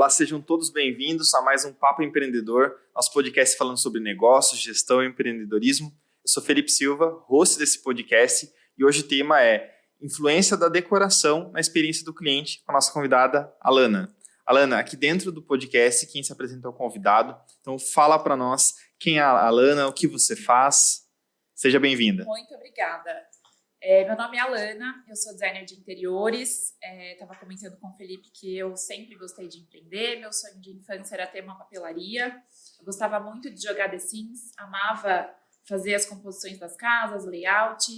Olá, sejam todos bem-vindos a mais um Papo Empreendedor, nosso podcast falando sobre negócios, gestão e empreendedorismo. Eu sou Felipe Silva, host desse podcast, e hoje o tema é influência da decoração na experiência do cliente, com a nossa convidada, Alana. Alana, aqui dentro do podcast, quem se apresenta é o convidado, então fala para nós quem é a Alana, o que você faz. Seja bem-vinda. Muito obrigada. Meu nome é Alana, eu sou designer de interiores. Estava comentando com o Felipe que eu sempre gostei de empreender. Meu sonho de infância era ter uma papelaria. Eu gostava muito de jogar The Sims, amava fazer as composições das casas, layout.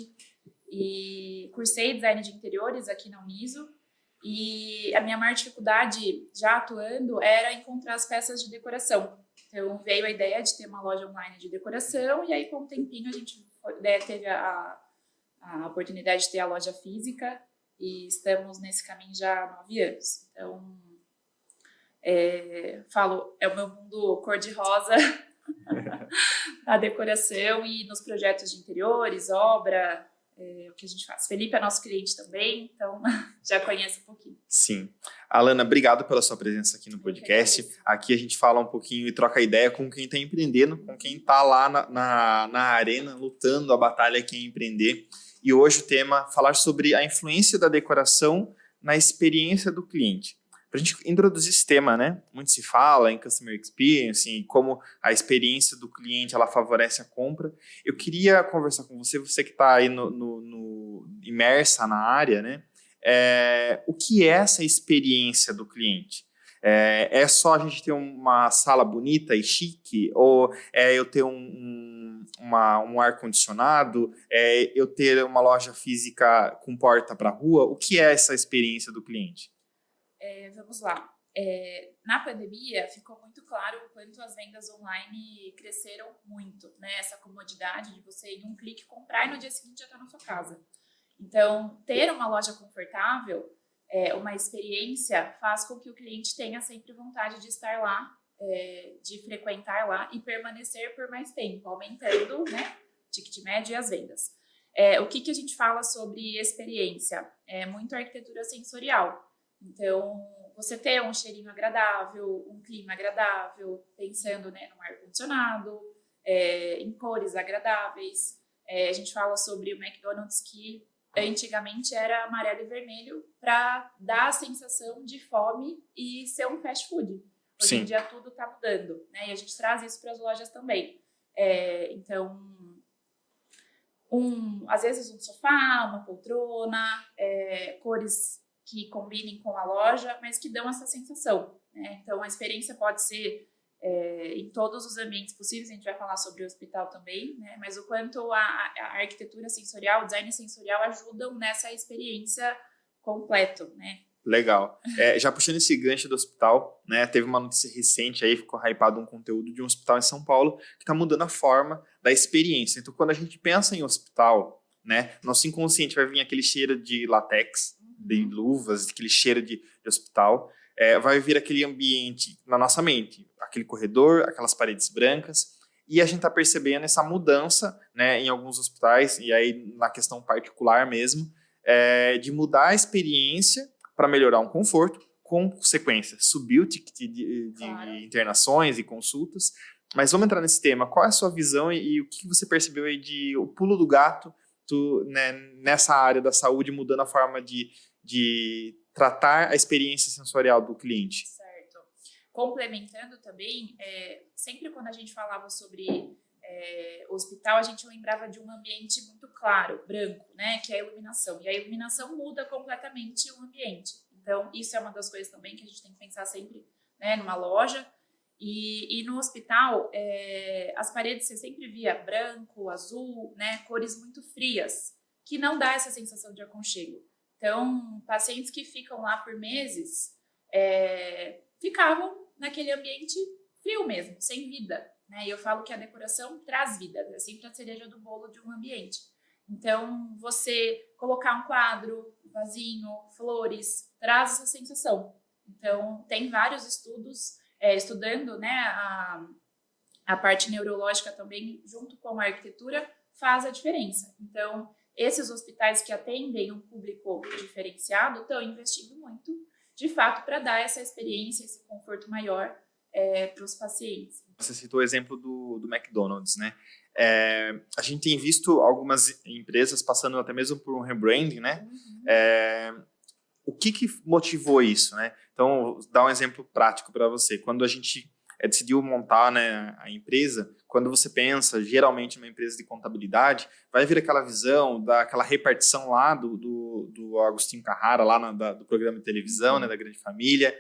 E cursei design de interiores aqui na Uniso. E a minha maior dificuldade, já atuando, era encontrar as peças de decoração. Então veio a ideia de ter uma loja online de decoração e aí com o tempinho a gente teve a oportunidade de ter a loja física e estamos nesse caminho já há 9 anos. Então, é o meu mundo cor-de-rosa na decoração e nos projetos de interiores, obra, o que a gente faz. Felipe é nosso cliente também, então já conhece um pouquinho. Sim. Alana, obrigado pela sua presença aqui no podcast. Aqui a gente fala um pouquinho e troca ideia com quem está empreendendo, com quem está lá na arena, lutando a batalha que é empreender. E hoje o tema é falar sobre a influência da decoração na experiência do cliente. Para a gente introduzir esse tema, né? Muito se fala em Customer Experience e como a experiência do cliente ela favorece a compra. Eu queria conversar com você, você que está aí imersa na área, né? O que é essa experiência do cliente? É só a gente ter uma sala bonita e chique? Ou é eu ter um ar-condicionado? É eu ter uma loja física com porta para a rua? O que é essa experiência do cliente? Vamos lá. Na pandemia, ficou muito claro o quanto as vendas online cresceram muito, né? Essa comodidade de você, em um clique, comprar e no dia seguinte já está na sua casa. Então, ter uma loja confortável, uma experiência, faz com que o cliente tenha sempre vontade de estar lá, de frequentar lá e permanecer por mais tempo, aumentando, né, o ticket médio e as vendas. O que a gente fala sobre experiência? É muito arquitetura sensorial. Então, você ter um cheirinho agradável, um clima agradável, pensando, né, no ar-condicionado, em cores agradáveis. A gente fala sobre o McDonald's que antigamente era amarelo e vermelho para dar a sensação de fome e ser um fast food. Hoje em dia tudo está mudando, né? E a gente traz isso para as lojas também. Então, às vezes um sofá, uma poltrona, cores que combinem com a loja, mas que dão essa sensação, né? Então, a experiência pode ser em todos os ambientes possíveis, a gente vai falar sobre o hospital também, né? Mas o quanto a arquitetura sensorial, o design sensorial ajudam nessa experiência completa, né? Legal. Já puxando esse gancho do hospital, né? Teve uma notícia recente aí, ficou hypado um conteúdo de um hospital em São Paulo que está mudando a forma da experiência. Então, quando a gente pensa em hospital, né? Nosso inconsciente vai vir aquele cheiro de látex, de luvas, aquele cheiro de hospital. Vai vir aquele ambiente na nossa mente, aquele corredor, aquelas paredes brancas, e a gente está percebendo essa mudança, né, em alguns hospitais, e aí na questão particular mesmo, de mudar a experiência para melhorar um conforto, com consequência, subir o ticket de internações e consultas. Mas vamos entrar nesse tema. Qual é a sua visão e o que você percebeu aí de o pulo do gato né, nessa área da saúde, mudando a forma de tratar a experiência sensorial do cliente? Certo. Complementando também, sempre quando a gente falava sobre hospital, a gente lembrava de um ambiente muito claro, branco, né, que é a iluminação. E a iluminação muda completamente o ambiente. Então, isso é uma das coisas também que a gente tem que pensar sempre, né, numa loja. E no hospital, as paredes você sempre via branco, azul, né, cores muito frias, que não dá essa sensação de aconchego. Então, pacientes que ficam lá por meses ficavam naquele ambiente frio mesmo, sem vida, né? E eu falo que a decoração traz vida, é sempre a cereja do bolo de um ambiente. Então, você colocar um quadro, um vasinho, flores, traz essa sensação. Então, tem vários estudos estudando, né, a parte neurológica também, junto com a arquitetura, faz a diferença. Então, esses hospitais que atendem um público diferenciado estão investindo muito de fato, para dar essa experiência, esse conforto maior para os pacientes. Você citou o exemplo do McDonald's, né? A gente tem visto algumas empresas passando até mesmo por um rebranding, né? O que motivou isso, né? Então, vou dar um exemplo prático para você. Quando a gente decidiu montar, né, a empresa, quando você pensa, geralmente, numa empresa de contabilidade, vai vir aquela visão daquela repartição lá do Agostinho Carrara, lá do programa de televisão, né, da Grande Família,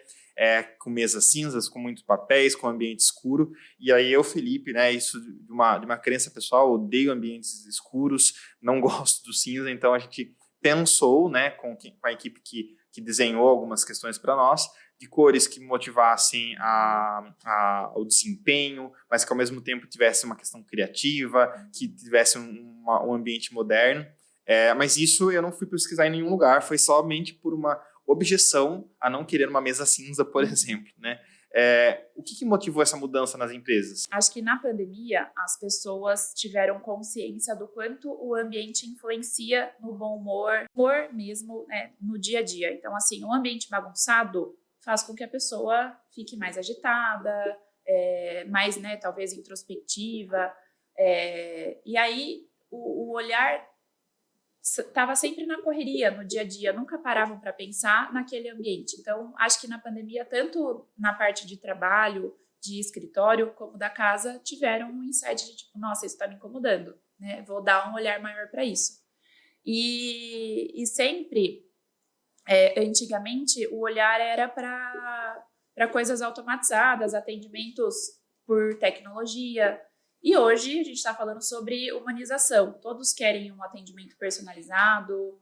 com mesas cinzas, com muitos papéis, com ambiente escuro. E aí eu, Felipe, né, isso de uma crença pessoal, odeio ambientes escuros, não gosto do cinza, então a gente pensou, né, com a equipe que desenhou algumas questões para nós, de cores que motivassem o desempenho, mas que ao mesmo tempo tivesse uma questão criativa, que tivesse um ambiente moderno. Mas isso eu não fui pesquisar em nenhum lugar, foi somente por uma objeção a não querer uma mesa cinza, por exemplo, né? O que motivou essa mudança nas empresas? Acho que na pandemia as pessoas tiveram consciência do quanto o ambiente influencia no bom humor mesmo, né, no dia a dia. Então, assim, um ambiente bagunçado faz com que a pessoa fique mais agitada, mais, né, talvez introspectiva. E aí o olhar estava sempre na correria, no dia a dia, nunca paravam para pensar naquele ambiente. Então, acho que na pandemia, tanto na parte de trabalho, de escritório, como da casa, tiveram um insight de tipo, nossa, isso está me incomodando, né? Vou dar um olhar maior para isso. E sempre, antigamente, o olhar era para coisas automatizadas, atendimentos por tecnologia. E hoje a gente está falando sobre humanização. Todos querem um atendimento personalizado,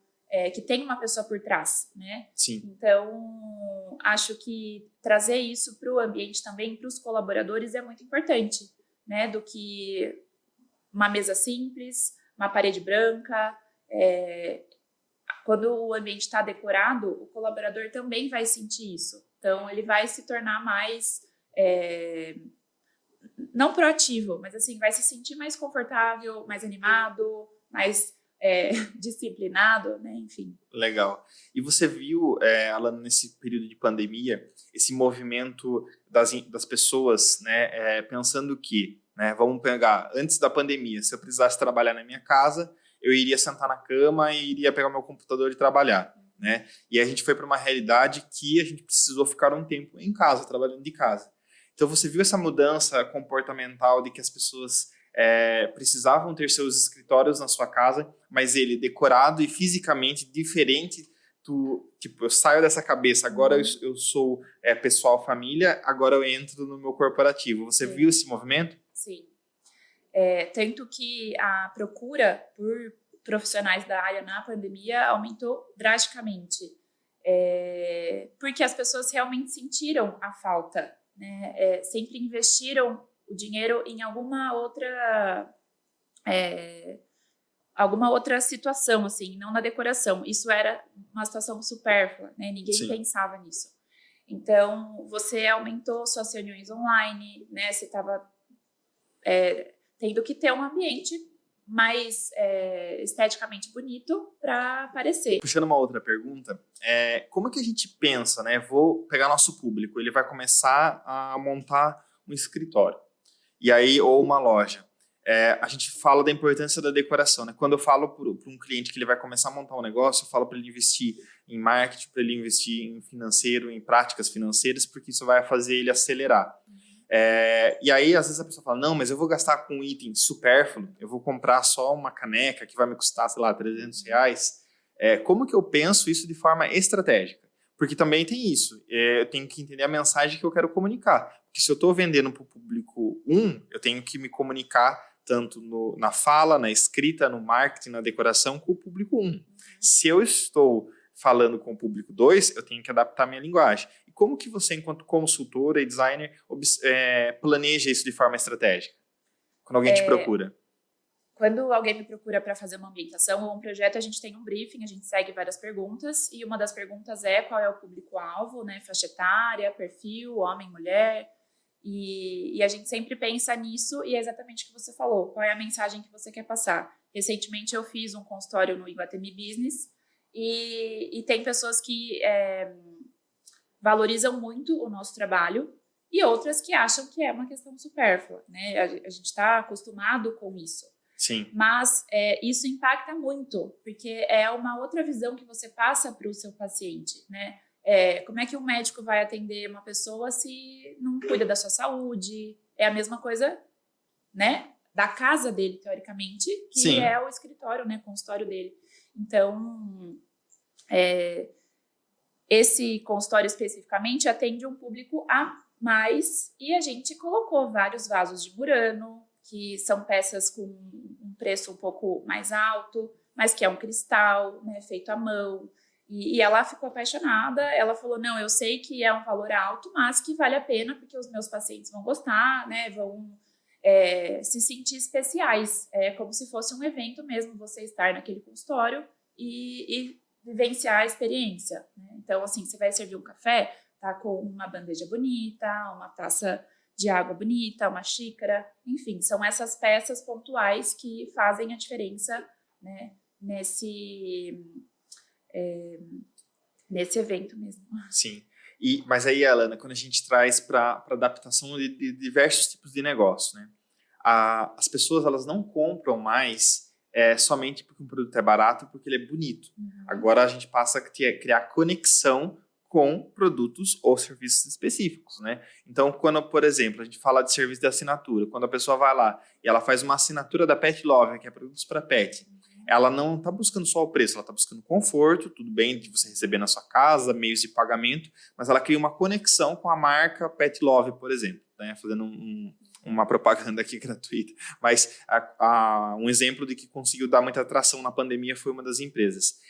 que tem uma pessoa por trás, né? Sim. Então, acho que trazer isso para o ambiente também, para os colaboradores, é muito importante, né? Do que uma mesa simples, uma parede branca. Quando o ambiente está decorado, o colaborador também vai sentir isso. Então, ele vai se tornar mais... não proativo, mas assim, vai se sentir mais confortável, mais animado, mais disciplinado, né? Enfim. Legal. E você viu, Alan, nesse período de pandemia, esse movimento das pessoas, né, pensando que, né, vamos pegar, antes da pandemia, se eu precisasse trabalhar na minha casa, eu iria sentar na cama e iria pegar meu computador e trabalhar, né? E a gente foi para uma realidade que a gente precisou ficar um tempo em casa, trabalhando de casa. Então, você viu essa mudança comportamental de que as pessoas precisavam ter seus escritórios na sua casa, mas ele decorado e fisicamente diferente do... Tipo, eu saio dessa cabeça, agora eu sou pessoal família, agora eu entro no meu corporativo. Você viu esse movimento? Sim. Tanto que a procura por profissionais da área na pandemia aumentou drasticamente. Porque as pessoas realmente sentiram a falta, né? Sempre investiram o dinheiro em alguma outra situação, assim, não na decoração. Isso era uma situação supérflua, né? Ninguém Sim. pensava nisso. Então, você aumentou suas reuniões online, né? Você estava tendo que ter um ambiente mais esteticamente bonito para aparecer. Puxando uma outra pergunta, como é que a gente pensa, né? Vou pegar nosso público, ele vai começar a montar um escritório, e aí, ou uma loja. A gente fala da importância da decoração, né? Quando eu falo para um cliente que ele vai começar a montar um negócio, eu falo para ele investir em marketing, para ele investir em financeiro, em práticas financeiras, porque isso vai fazer ele acelerar. E aí, às vezes a pessoa fala, não, mas eu vou gastar com um item supérfluo, eu vou comprar só uma caneca que vai me custar, sei lá, R$300. Como que eu penso isso de forma estratégica? Porque também tem isso, eu tenho que entender a mensagem que eu quero comunicar. Porque se eu estou vendendo para o público 1, eu tenho que me comunicar tanto na fala, na escrita, no marketing, na decoração, com o público 1. Se eu estou falando com o público 2, eu tenho que adaptar minha linguagem. E como que você, enquanto consultora e designer, planeja isso de forma estratégica? Quando alguém te procura? Quando alguém me procura para fazer uma ambientação ou um projeto, a gente tem um briefing, a gente segue várias perguntas, e uma das perguntas é qual é o público-alvo, né? Faixa etária, perfil, homem, mulher, e a gente sempre pensa nisso, e é exatamente o que você falou, qual é a mensagem que você quer passar. Recentemente eu fiz um consultório no Iguatemi Business, e tem pessoas que valorizam muito o nosso trabalho e outras que acham que é uma questão supérflua, né? A gente está acostumado com isso. Sim. Mas isso impacta muito, porque é uma outra visão que você passa para o seu paciente, né? Como é que um médico vai atender uma pessoa se não cuida da sua saúde? É a mesma coisa, né? Da casa dele, teoricamente, que Sim. é o escritório, né? Consultório dele. Então, esse consultório especificamente atende um público a mais e a gente colocou vários vasos de Murano, que são peças com um preço um pouco mais alto, mas que é um cristal, né, feito à mão. E ela ficou apaixonada, ela falou, não, eu sei que é um valor alto, mas que vale a pena, porque os meus pacientes vão gostar, né, vão se sentir especiais. É como se fosse um evento mesmo, você estar naquele consultório e vivenciar a experiência, né? Então, assim, você vai servir um café, tá com uma bandeja bonita, uma taça de água bonita, uma xícara, enfim, são essas peças pontuais que fazem a diferença, né, nesse evento mesmo. Sim. Mas aí, Alana, quando a gente traz para adaptação de diversos tipos de negócio, né? As pessoas, elas não compram mais somente porque um produto é barato, porque ele é bonito. Agora a gente passa a criar conexão com produtos ou serviços específicos, né? Então, quando, por exemplo, a gente fala de serviço de assinatura, quando a pessoa vai lá e ela faz uma assinatura da Pet Lover, que é produtos para pet, ela não está buscando só o preço, ela está buscando conforto, tudo bem de você receber na sua casa, meios de pagamento, mas ela cria uma conexão com a marca Pet Love, por exemplo, né? Fazendo uma propaganda aqui gratuita. Mas um exemplo de que conseguiu dar muita atração na pandemia foi uma das empresas.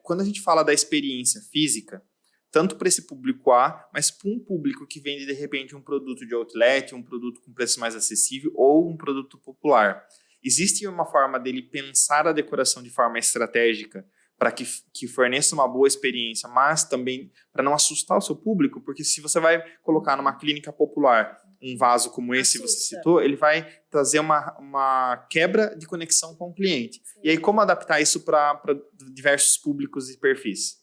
Quando a gente fala da experiência física, tanto para esse público A, mas para um público que vende, de repente, um produto de outlet, um produto com preço mais acessível ou um produto popular. Existe uma forma dele pensar a decoração de forma estratégica para que forneça uma boa experiência, mas também para não assustar o seu público, porque se você vai colocar numa clínica popular um vaso como esse que você citou, ele vai trazer uma quebra de conexão com o cliente. Sim. E aí, como adaptar isso para diversos públicos e perfis?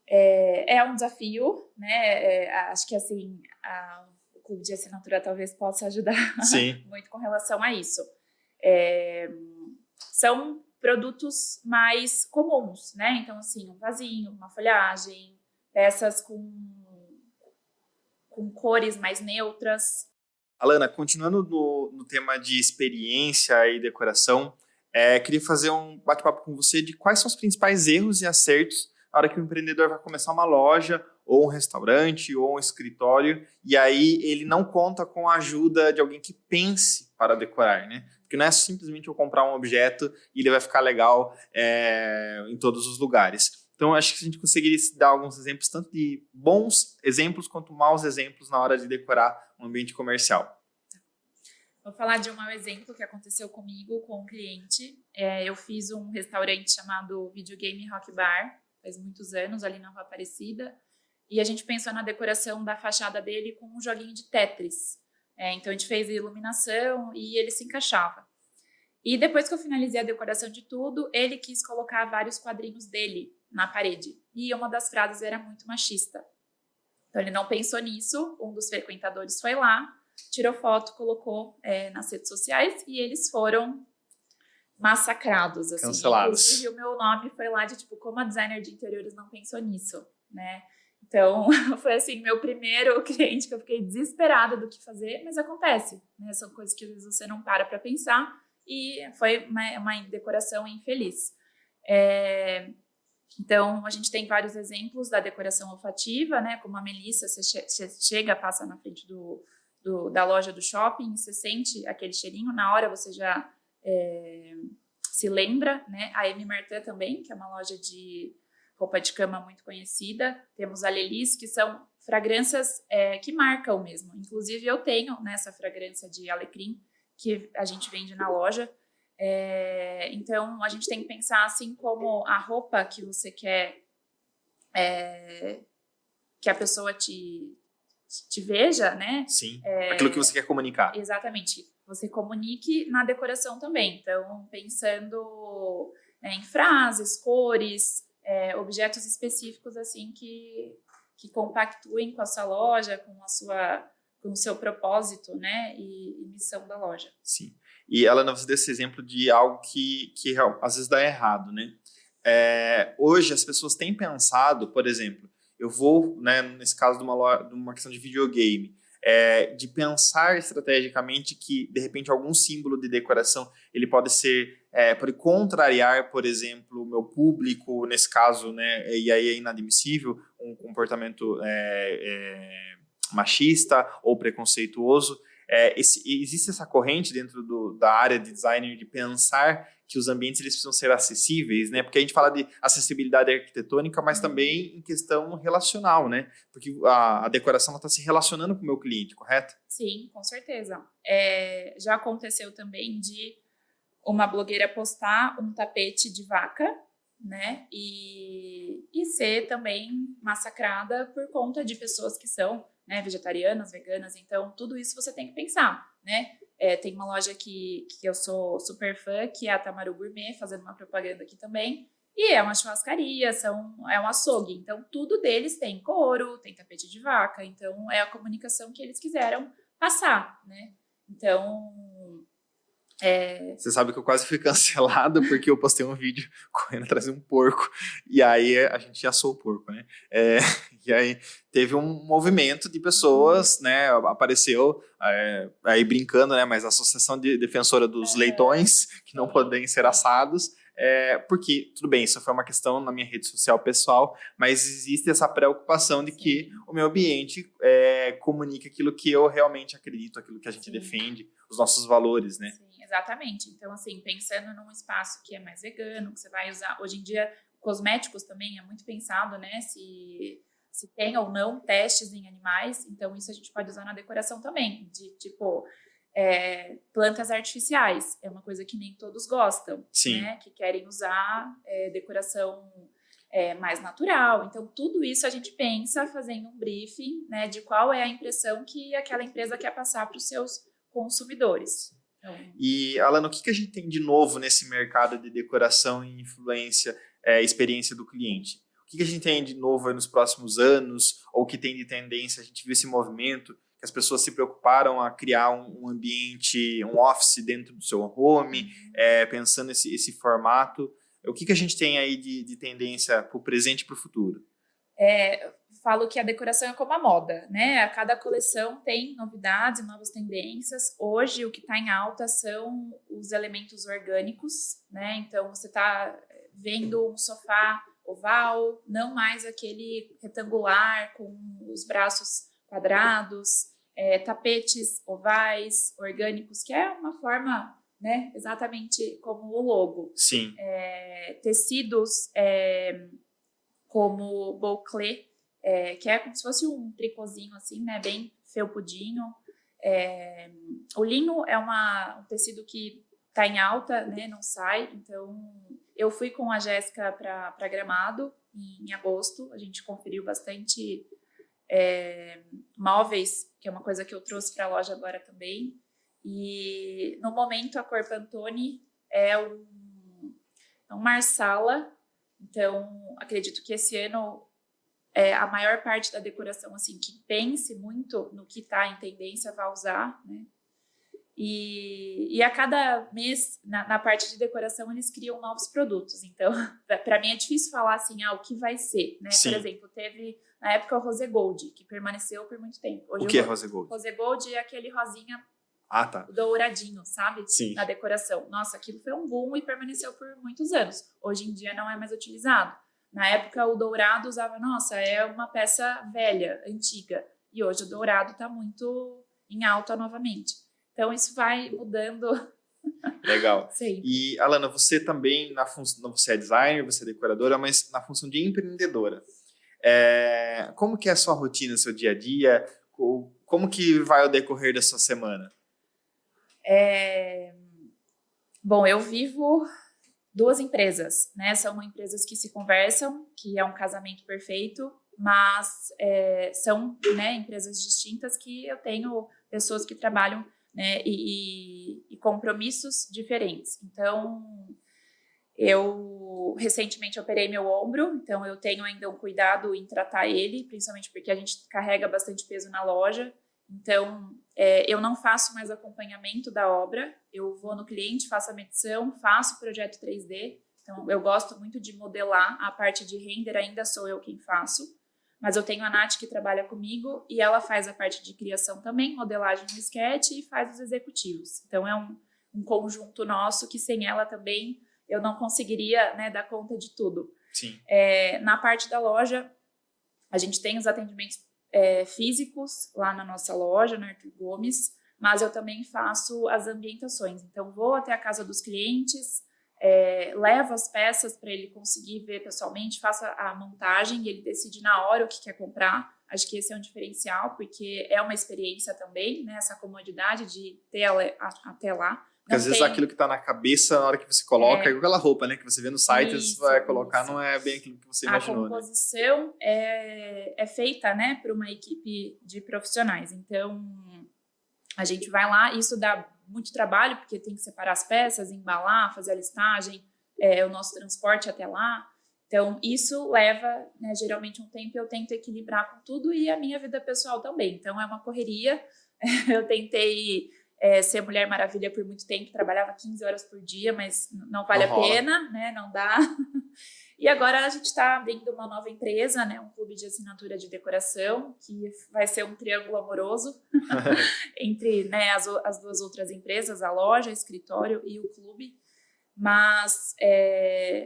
É um desafio, né? Acho que assim, o clube de assinatura talvez possa ajudar muito com relação a isso. São produtos mais comuns, né? Então, assim, um vasinho, uma folhagem, peças com cores mais neutras. Alana, continuando no tema de experiência e decoração, queria fazer um bate-papo com você de quais são os principais erros e acertos na hora que o empreendedor vai começar uma loja, ou um restaurante, ou um escritório, e aí ele não conta com a ajuda de alguém que pense para decorar, né? Porque não é simplesmente eu comprar um objeto e ele vai ficar legal em todos os lugares. Então, acho que a gente conseguiria dar alguns exemplos, tanto de bons exemplos quanto maus exemplos na hora de decorar um ambiente comercial. Vou falar de um mau exemplo que aconteceu comigo, com um cliente. Eu fiz um restaurante chamado Videogame Rock Bar, faz muitos anos, ali na Rua Aparecida, e a gente pensou na decoração da fachada dele com um joguinho de Tetris. Então, a gente fez a iluminação e ele se encaixava. E depois que eu finalizei a decoração de tudo, ele quis colocar vários quadrinhos dele na parede. E uma das frases era muito machista. Então, ele não pensou nisso. Um dos frequentadores foi lá, tirou foto, colocou nas redes sociais e eles foram massacrados. Assim. Cancelados. Inclusive, o meu nome foi lá de, tipo, como a designer de interiores não pensou nisso, né? Então, foi assim, meu primeiro cliente que eu fiquei desesperada do que fazer, mas acontece, né? São coisas que às vezes você não para pensar e foi uma decoração infeliz. Então, a gente tem vários exemplos da decoração olfativa, né? Como a Melissa, você chega, passa na frente da loja do shopping, você sente aquele cheirinho, na hora você já se lembra, né? A M. Martin também, que é uma loja de roupa de cama muito conhecida. Temos a Lelis, que são fragrâncias que marcam mesmo. Inclusive, eu tenho essa fragrância de alecrim, que a gente vende na loja. Então, a gente tem que pensar assim como a roupa que você quer que a pessoa te veja, né? Sim, aquilo que você quer comunicar. Exatamente. Você comunique na decoração também. Então, pensando em frases, cores, objetos específicos assim que que compactuem com a sua loja, com o seu propósito, né, e missão da loja. Sim. E, Alana, você deu esse exemplo de algo que às vezes dá errado, né? Hoje as pessoas têm pensado, por exemplo, eu vou, né, nesse caso de uma questão de videogame, de pensar estrategicamente que, de repente, algum símbolo de decoração ele pode contrariar, por exemplo, o meu público, nesse caso, né, e aí é inadmissível um comportamento machista ou preconceituoso. Existe essa corrente dentro da área de design de pensar que os ambientes eles precisam ser acessíveis, né? Porque a gente fala de acessibilidade arquitetônica, mas também em questão relacional, né? Porque a decoração está se relacionando com o meu cliente, correto? Sim, com certeza. Já aconteceu também de uma blogueira postar um tapete de vaca, né? E ser também massacrada por conta de pessoas que são, né, vegetarianas, veganas. Então, tudo isso você tem que pensar, né? Tem uma loja que eu sou super fã, que é a Tamaru Gourmet, fazendo uma propaganda aqui também. E é uma churrascaria, é um açougue. Então, tudo deles tem couro, tem tapete de vaca. Então, é a comunicação que eles quiseram passar, né? Então... Você sabe que eu quase fui cancelado porque eu postei um vídeo correndo atrás de um porco e aí a gente assou o porco, né? E aí teve um movimento de pessoas, né? Apareceu aí brincando, né? Mas a Associação Defensora dos Leitões, que não podem ser assados, porque, tudo bem, isso foi uma questão na minha rede social pessoal, mas existe essa preocupação de que o meu ambiente comunique aquilo que eu realmente acredito, aquilo que a gente defende, os nossos valores, né? Sim. Exatamente. Então, assim, pensando num espaço que é mais vegano, que você vai usar... Hoje em dia, cosméticos também é muito pensado, né? Se tem ou não testes em animais. Então, isso a gente pode usar na decoração também. De, tipo, plantas artificiais. É uma coisa que nem todos gostam. Sim. Né? Que querem usar decoração mais natural. Então, tudo isso a gente pensa fazendo um briefing, né? De qual é a impressão que aquela empresa quer passar para os seus consumidores. E, Alana, o que a gente tem de novo nesse mercado de decoração e influência, experiência do cliente? O que a gente tem de novo aí nos próximos anos, ou que tem de tendência? A gente viu esse movimento, que as pessoas se preocuparam a criar um ambiente, um office dentro do seu home, pensando esse formato. O que a gente tem aí de tendência para o presente e para o futuro? Falo que a decoração é como a moda, né? A cada coleção tem novidades, novas tendências. Hoje, o que está em alta são os elementos orgânicos, né? Então, você está vendo um sofá oval, não mais aquele retangular com os braços quadrados, tapetes ovais, orgânicos, que é uma forma, né? Exatamente como o logo. Sim. Tecidos como bouclé, que é como se fosse um tricôzinho assim, né, bem felpudinho. O linho é um tecido que está em alta, né, não sai. Então, eu fui com a Jéssica para Gramado em agosto. A gente conferiu bastante móveis, que é uma coisa que eu trouxe para a loja agora também. E, no momento, a cor Pantone é um marsala. Então, acredito que esse ano a maior parte da decoração, assim, que pense muito no que está em tendência vai usar, né? E a cada mês, na parte de decoração, eles criam novos produtos. Então, para mim é difícil falar assim, o que vai ser, né? Sim. Por exemplo, teve na época o Rose Gold, que permaneceu por muito tempo. Hoje, o que é Rose Gold? Rose Gold é aquele rosinha tá. douradinho, sabe? Sim. Na decoração. Nossa, aquilo foi um boom e permaneceu por muitos anos. Hoje em dia não é mais utilizado. Na época, o dourado usava, é uma peça velha, antiga. E hoje o dourado está muito em alta novamente. Então, isso vai mudando. Legal. Sim. E, Alana, você também, você é designer, você é decoradora, mas na função de empreendedora. Como que é a sua rotina, seu dia a dia? Como que vai o decorrer da sua semana? Bom, eu vivo 2 empresas, né? São empresas que se conversam, que é um casamento perfeito, mas são, né, empresas distintas que eu tenho pessoas que trabalham, né, e compromissos diferentes. Então, recentemente operei meu ombro, então eu tenho ainda um cuidado em tratar ele, principalmente porque a gente carrega bastante peso na loja. Então, eu não faço mais acompanhamento da obra, eu vou no cliente, faço a medição, faço o projeto 3D. Então, eu gosto muito de modelar, a parte de render ainda sou eu quem faço, mas eu tenho a Nath que trabalha comigo e ela faz a parte de criação também, modelagem no sketch e faz os executivos. Então, é um conjunto nosso que sem ela também eu não conseguiria, né, dar conta de tudo. Sim. Na parte da loja, a gente tem os atendimentos físicos lá na nossa loja, no Arthur Gomes, mas eu também faço as ambientações. Então, vou até a casa dos clientes, levo as peças para ele conseguir ver pessoalmente, faço a montagem e ele decide na hora o que quer comprar. Acho que esse é um diferencial, porque é uma experiência também, né, essa comodidade de ter até lá. Porque às vezes aquilo que está na cabeça, na hora que você coloca, é aquela roupa, né? Que você vê no site, você vai colocar, não é bem aquilo que você imaginou. A composição, né? é feita, né, por uma equipe de profissionais. Então, a gente vai lá, isso dá muito trabalho, porque tem que separar as peças, embalar, fazer a listagem, o nosso transporte até lá. Então, isso leva, né, geralmente um tempo, eu tento equilibrar com tudo e a minha vida pessoal também. Então, é uma correria. Eu tentei ser Mulher Maravilha por muito tempo, trabalhava 15 horas por dia, mas não vale a pena, né? Não dá. E agora a gente está abrindo uma nova empresa, né? Um clube de assinatura de decoração, que vai ser um triângulo amoroso entre, né, as duas outras empresas, a loja, o escritório e o clube. Mas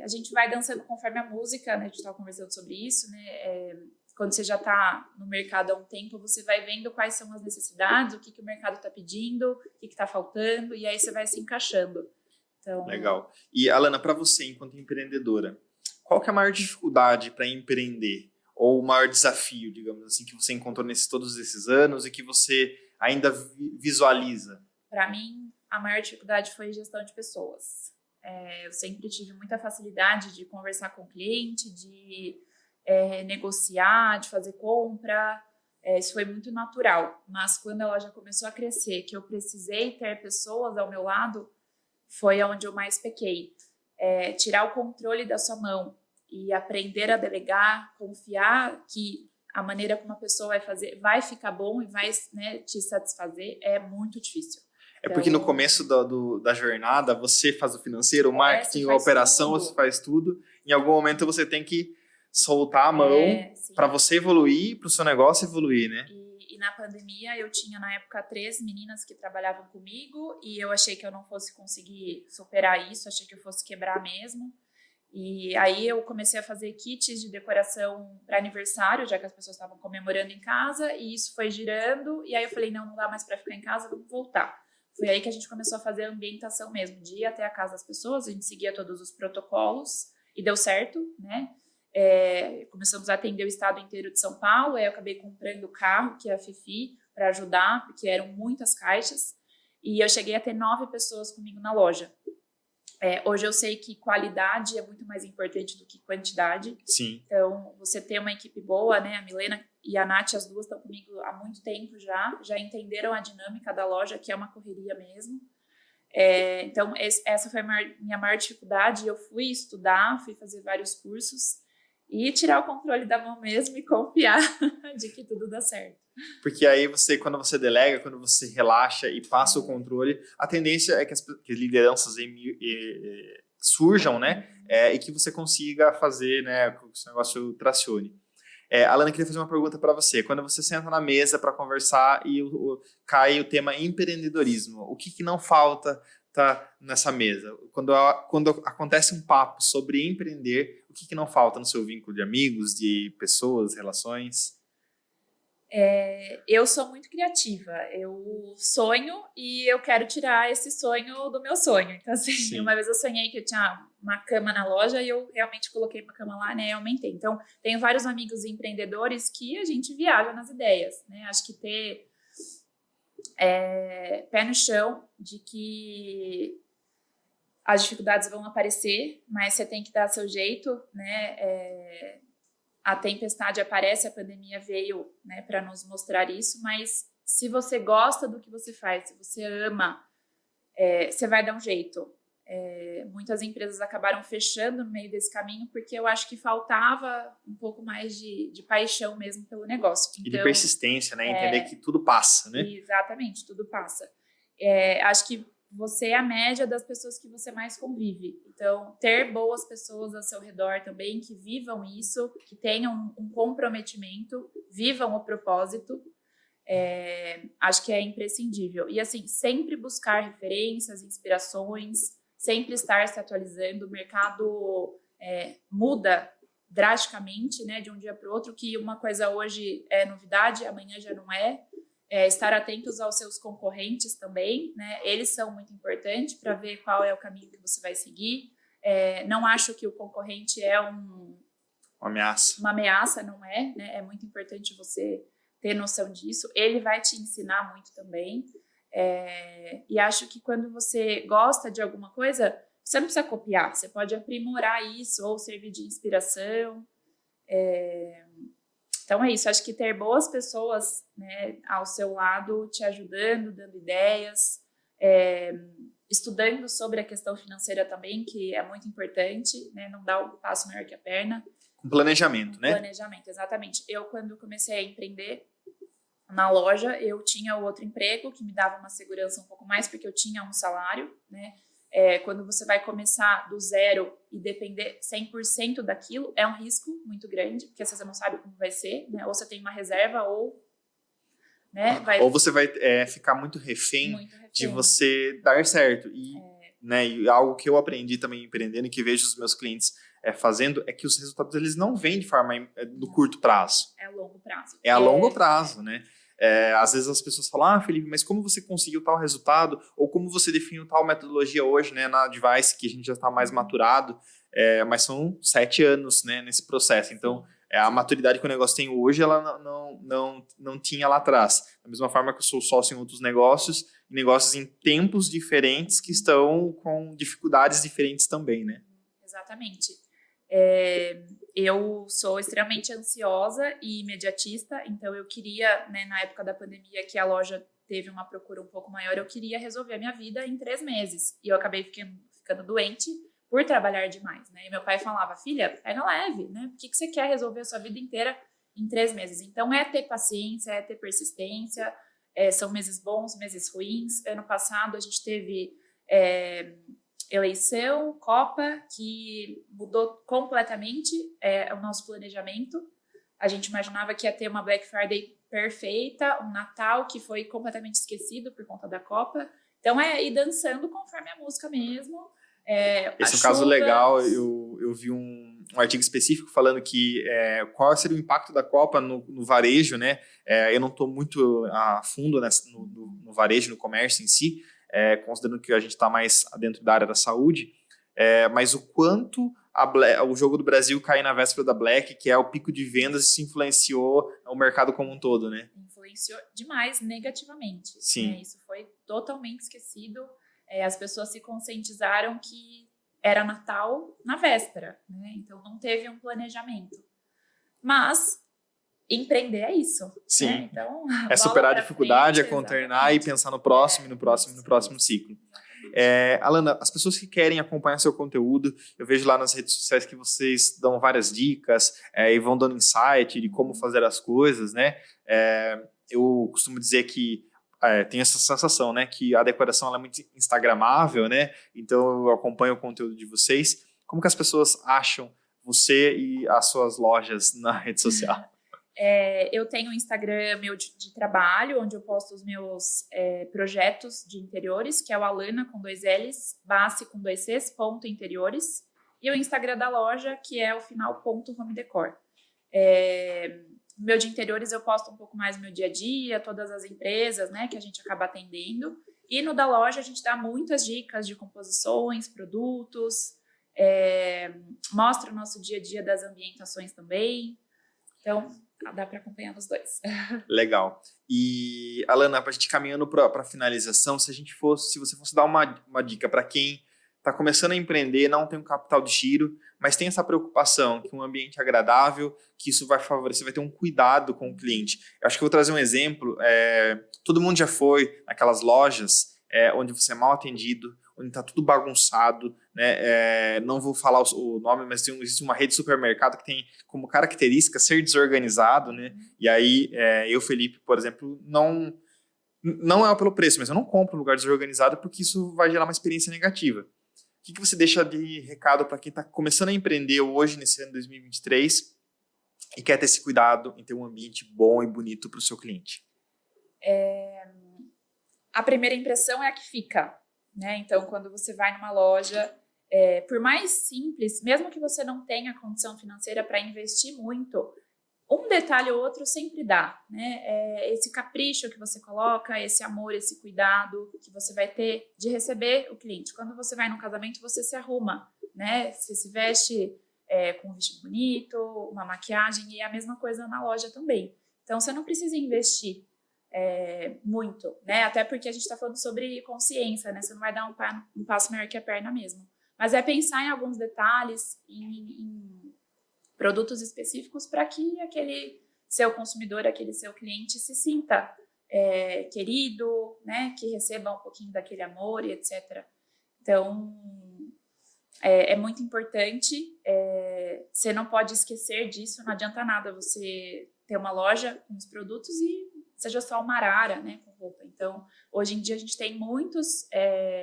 a gente vai dançando conforme a música, né? A gente estava conversando sobre isso, né? Quando você já está no mercado há um tempo, você vai vendo quais são as necessidades, o que o mercado está pedindo, o que está faltando, e aí você vai se encaixando. Então... Legal. E, Alana, para você, enquanto empreendedora, qual que é a maior dificuldade para empreender? Ou o maior desafio, digamos assim, que você encontrou todos esses anos e que você ainda visualiza? Para mim, a maior dificuldade foi gestão de pessoas. Eu sempre tive muita facilidade de conversar com o cliente, de negociar, de fazer compra, isso foi muito natural, mas quando ela já começou a crescer, que eu precisei ter pessoas ao meu lado, foi onde eu mais pequei. Tirar o controle da sua mão e aprender a delegar, confiar que a maneira como a pessoa vai fazer vai ficar bom e vai, né, te satisfazer, é muito difícil. Porque no começo da jornada, você faz o financeiro, o marketing, a operação, tudo. Você faz tudo. Em algum momento você tem que soltar a mão para você evoluir, para o seu negócio evoluir, né? E na pandemia eu tinha na época 3 meninas que trabalhavam comigo e eu achei que eu não fosse conseguir superar isso, achei que eu fosse quebrar mesmo. E aí eu comecei a fazer kits de decoração para aniversário, já que as pessoas estavam comemorando em casa, e isso foi girando, e aí eu falei, não dá mais para ficar em casa, vamos voltar. Foi aí que a gente começou a fazer a ambientação mesmo, de ir até a casa das pessoas, a gente seguia todos os protocolos, e deu certo, né? Começamos a atender o estado inteiro de São Paulo, aí eu acabei comprando o carro, que é a Fifi, para ajudar, porque eram muitas caixas, e eu cheguei a ter 9 pessoas comigo na loja. Hoje eu sei que qualidade é muito mais importante do que quantidade. Sim. Então, você ter uma equipe boa, né? A Milena e a Nath, as duas estão comigo há muito tempo já entenderam a dinâmica da loja, que é uma correria mesmo. Então, essa foi a minha maior dificuldade. Eu fui estudar, fui fazer vários cursos e tirar o controle da mão mesmo e confiar de que tudo dá certo. Porque aí quando você delega, quando você relaxa e passa o controle, a tendência é que as lideranças surjam, né? E que você consiga fazer, né, que o seu negócio tracione. Alana, queria fazer uma pergunta para você. Quando você senta na mesa para conversar e cai o tema empreendedorismo, o que não falta nessa mesa? Quando acontece um papo sobre empreender, o que não falta no seu vínculo de amigos, de pessoas, relações? Eu sou muito criativa, eu sonho e eu quero tirar esse sonho do meu sonho. Então, assim, sim, uma vez eu sonhei que eu tinha uma cama na loja e eu realmente coloquei uma cama lá, né, e aumentei. Então, tenho vários amigos empreendedores que a gente viaja nas ideias, né, acho que ter pé no chão de que as dificuldades vão aparecer, mas você tem que dar seu jeito, né, a tempestade aparece, a pandemia veio, né, para nos mostrar isso, mas se você gosta do que você faz, se você ama, você vai dar um jeito. Muitas empresas acabaram fechando no meio desse caminho, porque eu acho que faltava um pouco mais de paixão mesmo pelo negócio. Então, e de persistência, né? Entender que tudo passa, né? Exatamente, tudo passa. Acho que você é a média das pessoas que você mais convive. Então, ter boas pessoas ao seu redor também, que vivam isso, que tenham um comprometimento, vivam o propósito, acho que é imprescindível. E, assim, sempre buscar referências, inspirações, sempre estar se atualizando. O mercado muda drasticamente, né, de um dia para o outro, que uma coisa hoje é novidade, amanhã já não é. Estar atentos aos seus concorrentes também, né? Eles são muito importantes para ver qual é o caminho que você vai seguir. Não acho que o concorrente é uma ameaça, não é, né? É muito importante você ter noção disso. Ele vai te ensinar muito também. E acho que quando você gosta de alguma coisa, você não precisa copiar, você pode aprimorar isso ou servir de inspiração. Então é isso, acho que ter boas pessoas, né, ao seu lado, te ajudando, dando ideias, estudando sobre a questão financeira também, que é muito importante, né, não dá um passo maior que a perna. Com planejamento, né? Planejamento, exatamente. Eu, quando comecei a empreender na loja, eu tinha o outro emprego, que me dava uma segurança um pouco mais, porque eu tinha um salário, né? Quando você vai começar do zero e depender 100% daquilo, é um risco muito grande, porque você não sabe como vai ser, né? Ou você tem uma reserva, ou... né, ou você vai ficar muito refém de você dar certo. Né, e algo que eu aprendi também empreendendo e que vejo os meus clientes fazendo é que os resultados eles não vêm de forma no curto prazo. É a longo prazo. É a longo prazo, né? Às vezes as pessoas falam, Felipe, mas como você conseguiu tal resultado? Ou como você definiu tal metodologia hoje, né, na Advice, que a gente já está mais maturado, mas são 7 anos, né, nesse processo. Então, a maturidade que o negócio tem hoje, ela não tinha lá atrás. Da mesma forma que eu sou sócio em outros negócios em tempos diferentes que estão com dificuldades diferentes também, né? Exatamente. Eu sou extremamente ansiosa e imediatista, então eu queria, né, na época da pandemia, que a loja teve uma procura um pouco maior, eu queria resolver a minha vida em 3 meses. E eu acabei ficando doente por trabalhar demais, né? E meu pai falava, filha, pega leve, né? Por que você quer resolver a sua vida inteira em 3 meses? Então, ter paciência, ter persistência, são meses bons, meses ruins. Ano passado, a gente teve... eleição, Copa, que mudou completamente o nosso planejamento. A gente imaginava que ia ter uma Black Friday perfeita, um Natal que foi completamente esquecido por conta da Copa. Então, ir dançando conforme a música mesmo. Esse é um caso legal. Eu vi um artigo específico falando que qual seria o impacto da Copa no varejo, né? Eu não estou muito a fundo no varejo, no comércio em si, considerando que a gente está mais dentro da área da saúde, mas o quanto o jogo do Brasil cair na véspera da Black, que é o pico de vendas, isso influenciou o mercado como um todo, né? Influenciou demais negativamente. Sim. Né? Isso foi totalmente esquecido. As pessoas se conscientizaram que era Natal na véspera, né? Então não teve um planejamento. Mas empreender é isso. Sim. Né? Então, superar a dificuldade, contornar e pensar no próximo, no próximo ciclo. Alana, as pessoas que querem acompanhar seu conteúdo, eu vejo lá nas redes sociais que vocês dão várias dicas e vão dando insight de como fazer as coisas, né? Eu costumo dizer que tem essa sensação, né, que a decoração ela é muito instagramável, né? Então eu acompanho o conteúdo de vocês. Como que as pessoas acham você e as suas lojas na rede social? Eu tenho um Instagram meu de trabalho, onde eu posto os meus projetos de interiores, que é o Alana com 2 L's, Bassi com 2 C's, ponto interiores. E o Instagram da loja, que é o final ponto home decor. Meu de interiores eu posto um pouco mais no meu dia a dia, todas as empresas, né, que a gente acaba atendendo. E no da loja a gente dá muitas dicas de composições, produtos, mostra o nosso dia a dia das ambientações também. Então, dá para acompanhar nos 2. Legal. E, Alana, para a gente caminhando para a finalização, se você fosse dar uma dica para quem está começando a empreender, não tem um capital de giro, mas tem essa preocupação que um ambiente agradável, que isso vai favorecer, vai ter um cuidado com o cliente. Eu acho que eu vou trazer um exemplo. Todo mundo já foi naquelas lojas onde você é mal atendido, onde está tudo bagunçado, né? Não vou falar o nome, mas existe uma rede de supermercado que tem como característica ser desorganizado, né? E aí, eu, Felipe, por exemplo, não é pelo preço, mas eu não compro um lugar desorganizado porque isso vai gerar uma experiência negativa. O que você deixa de recado para quem está começando a empreender hoje, nesse ano de 2023, e quer ter esse cuidado em ter um ambiente bom e bonito para o seu cliente? A primeira impressão é a que fica, né? Então, quando você vai numa loja, por mais simples, mesmo que você não tenha condição financeira para investir muito, um detalhe ou outro sempre dá, né? Esse capricho que você coloca, esse amor, esse cuidado que você vai ter de receber o cliente. Quando você vai num casamento, você se arruma, né? Você se veste com um vestido bonito, uma maquiagem, e é a mesma coisa na loja também. Então, você não precisa investir muito, né? Até porque a gente está falando sobre consciência, né? Você não vai dar um passo maior que a perna mesmo. Mas é pensar em alguns detalhes, em produtos específicos para que aquele seu consumidor, aquele seu cliente se sinta querido, né? Que receba um pouquinho daquele amor e etc. Então, é muito importante. Você não pode esquecer disso. Não adianta nada você ter uma loja com os produtos e seja só uma arara, né, com roupa. Então, hoje em dia a gente tem muitos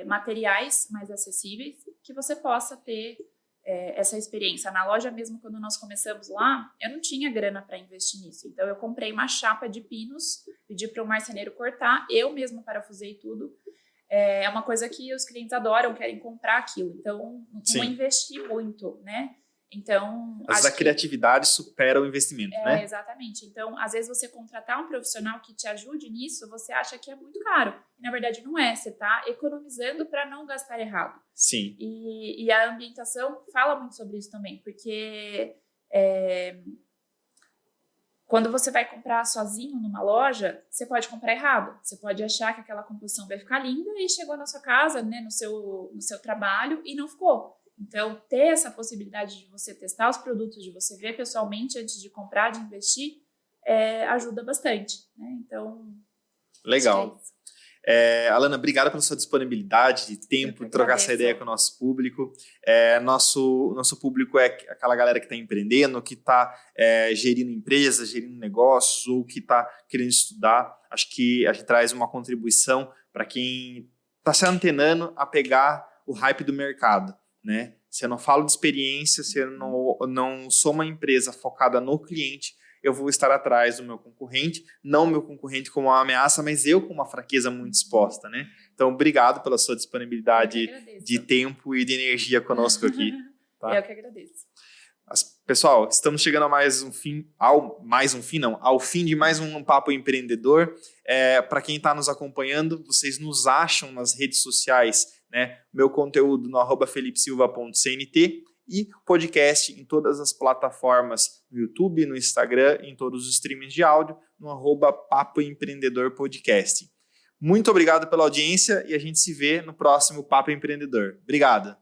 materiais mais acessíveis que você possa ter essa experiência. Na loja mesmo, quando nós começamos lá, eu não tinha grana para investir nisso. Então, eu comprei uma chapa de pinos, pedi para o marceneiro cortar, eu mesma parafusei tudo. É uma coisa que os clientes adoram, querem comprar aquilo. Então, não investi muito, né? Então, às vezes a criatividade supera o investimento, né? Exatamente. Então, às vezes você contratar um profissional que te ajude nisso, você acha que é muito caro. E, na verdade, não é. Você está economizando para não gastar errado. Sim. E a ambientação fala muito sobre isso também, porque quando você vai comprar sozinho numa loja, você pode comprar errado. Você pode achar que aquela composição vai ficar linda e chegou na sua casa, né, no seu trabalho, e não ficou. Então, ter essa possibilidade de você testar os produtos, de você ver pessoalmente antes de comprar, de investir, ajuda bastante, né? Então, legal. Alana, obrigado pela sua disponibilidade de tempo, de trocar essa ideia com o nosso público. Nosso público é aquela galera que está empreendendo, que está gerindo empresas, gerindo negócios, ou que está querendo estudar. Acho que a gente traz uma contribuição para quem está se antenando a pegar o hype do mercado, né? Se eu não falo de experiência, se eu não sou uma empresa focada no cliente, eu vou estar atrás do meu concorrente, não o meu concorrente como uma ameaça, mas eu com uma fraqueza muito exposta, né? Então, obrigado pela sua disponibilidade de tempo e de energia conosco aqui. Tá? Eu que agradeço. Pessoal, estamos chegando ao fim de mais um Papo Empreendedor. Para quem está nos acompanhando, vocês nos acham nas redes sociais, né? Meu conteúdo no @felipesilva.cnt e podcast em todas as plataformas, no YouTube, no Instagram, em todos os streamings de áudio, no @Papo Empreendedor Podcast. Muito obrigado pela audiência e a gente se vê no próximo Papo Empreendedor. Obrigado.